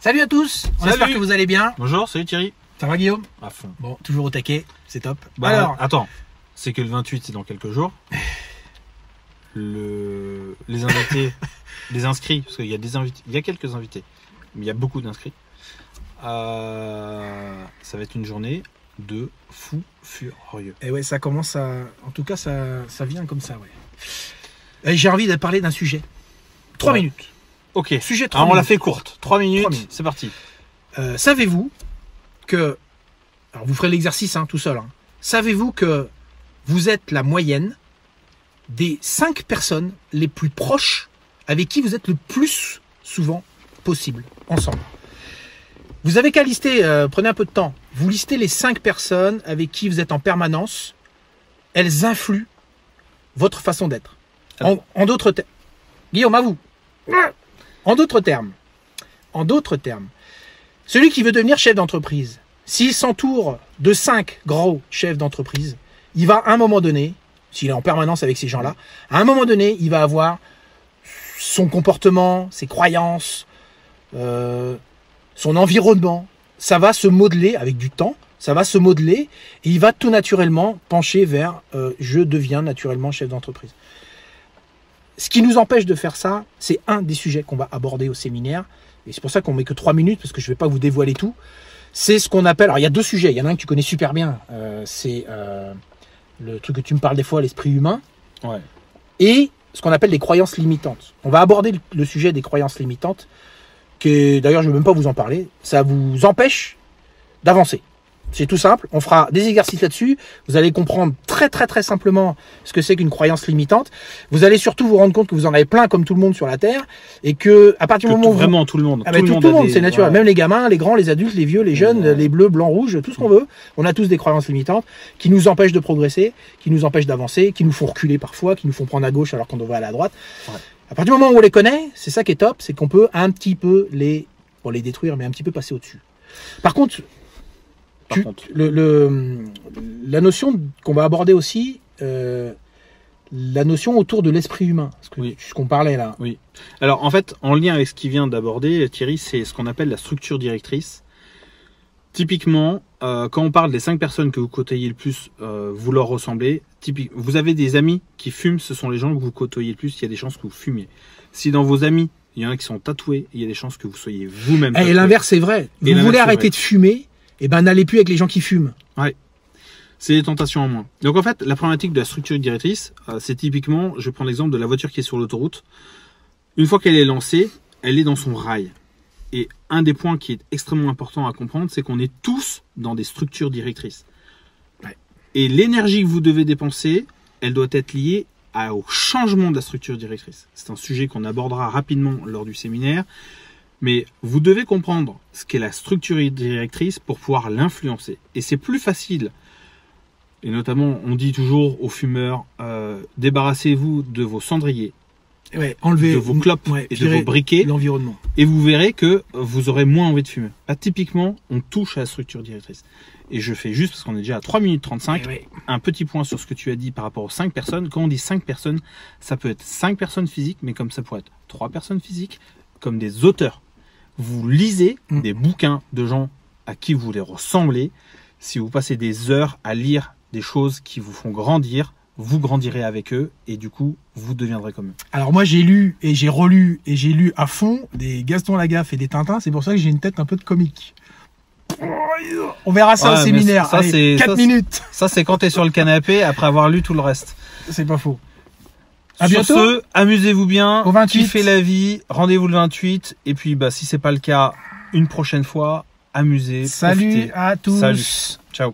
Salut à tous, on espère que vous allez bien. Bonjour, salut Thierry. Ça va Guillaume? À fond. Bon, toujours au taquet, c'est top. Bah, alors, attends, c'est que le 28 c'est dans quelques jours. Les invités, les inscrits, parce qu'il y a des invités, il y a quelques invités, mais il y a beaucoup d'inscrits. Ça va être une journée de fou furieux. et ouais, ça commence à... En tout cas, ça vient comme ça, ouais. Et j'ai envie de parler d'un sujet. 3 Ouais. minutes. Ok, Sujet 3 alors on l'a minutes. fait courte, 3 minutes, 3 minutes. c'est parti. Savez-vous que... Alors vous ferez l'exercice tout seul. Savez-vous que vous êtes la moyenne des 5 personnes les plus proches avec qui vous êtes le plus souvent possible, ensemble? Vous avez qu'à lister, prenez un peu de temps, vous listez les 5 personnes avec qui vous êtes en permanence, elles influent votre façon d'être. En d'autres termes, Guillaume, à vous. En d'autres termes, celui qui veut devenir chef d'entreprise, s'il s'entoure de 5 gros chefs d'entreprise, il va à un moment donné, s'il est en permanence avec ces gens-là, à un moment donné, il va avoir son comportement, ses croyances, son environnement. Ça va se modeler avec du temps, ça va se modeler et il va tout naturellement pencher vers je deviens naturellement chef d'entreprise. Ce qui nous empêche de faire ça, c'est un des sujets qu'on va aborder au séminaire. Et c'est pour ça qu'on met que 3 minutes, parce que je ne vais pas vous dévoiler tout. C'est ce qu'on appelle... Alors, il y a 2 sujets. Il y en a un que tu connais super bien. C'est le truc que tu me parles des fois, l'esprit humain. Ouais. Et ce qu'on appelle les croyances limitantes. On va aborder le sujet des croyances limitantes, qui d'ailleurs, je ne vais même pas vous en parler. Ça vous empêche d'avancer. C'est tout simple, on fera des exercices là-dessus, vous allez comprendre très simplement ce que c'est qu'une croyance limitante. Vous allez surtout vous rendre compte que vous en avez plein comme tout le monde sur la Terre et que à partir du moment où vraiment tout le monde, tout le monde, c'est naturel, ouais. même les gamins, les grands, les adultes, les vieux, les jeunes, les bleus, blancs, rouges, tout ce qu'on veut, on a tous des croyances limitantes qui nous empêchent de progresser, qui nous empêchent d'avancer, qui nous font reculer parfois, qui nous font prendre à gauche alors qu'on devrait aller à droite. Ouais. À partir du moment où on les connaît, c'est ça qui est top, c'est qu'on peut un petit peu les détruire, mais un petit peu passer au-dessus. Par contre, la notion qu'on va aborder aussi, la notion autour de l'esprit humain, ce qu'on parlait là. Oui. Alors en fait, en lien avec ce qu'il vient d'aborder, Thierry, c'est ce qu'on appelle la structure directrice. Typiquement, quand on parle des 5 personnes que vous côtoyez le plus, vous leur ressemblez. Vous avez des amis qui fument, ce sont les gens que vous côtoyez le plus, il y a des chances que vous fumiez. Si dans vos amis, il y en a qui sont tatoués, il y a des chances que vous soyez vous-même tatoué. Et l'inverse est vrai. Vous voulez arrêter de fumer, et ben n'allez plus avec les gens qui fument. Ouais. C'est des tentations en moins. Donc en fait, la problématique de la structure directrice, c'est typiquement, je prends l'exemple de la voiture qui est sur l'autoroute. Une fois qu'elle est lancée, elle est dans son rail. Et un des points qui est extrêmement important à comprendre, c'est qu'on est tous dans des structures directrices. Ouais. Et l'énergie que vous devez dépenser, elle doit être liée au changement de la structure directrice. C'est un sujet qu'on abordera rapidement lors du séminaire. Mais vous devez comprendre ce qu'est la structure directrice pour pouvoir l'influencer. Et c'est plus facile. Et notamment, on dit toujours aux fumeurs, débarrassez-vous de vos cendriers, enlevez de vos clopes et de vos briquets. L'environnement. Et vous verrez que vous aurez moins envie de fumer. Là, typiquement, on touche à la structure directrice. Et je fais juste, parce qu'on est déjà à 3 minutes 35, un petit point sur ce que tu as dit par rapport aux 5 personnes. Quand on dit 5 personnes, ça peut être 5 personnes physiques, mais comme ça pourrait être 3 personnes physiques, comme des auteurs. Vous lisez des bouquins de gens à qui vous voulez ressembler. Si vous passez des heures à lire des choses qui vous font grandir, vous grandirez avec eux et du coup, vous deviendrez comme eux. Alors moi, j'ai lu et j'ai relu et j'ai lu à fond des Gaston Lagaffe et des Tintins. C'est pour ça que j'ai une tête un peu de comique. On verra ça au séminaire. Ça, allez, 4 minutes. Ça, c'est quand tu es sur le canapé après avoir lu tout le reste. C'est pas faux. À bientôt. Sur ce, amusez-vous bien. Au 28. Kiffez la vie. Rendez-vous le 28. Et puis, si c'est pas le cas, une prochaine fois, amusez. Salut profitez. à tous. Salut. Ciao.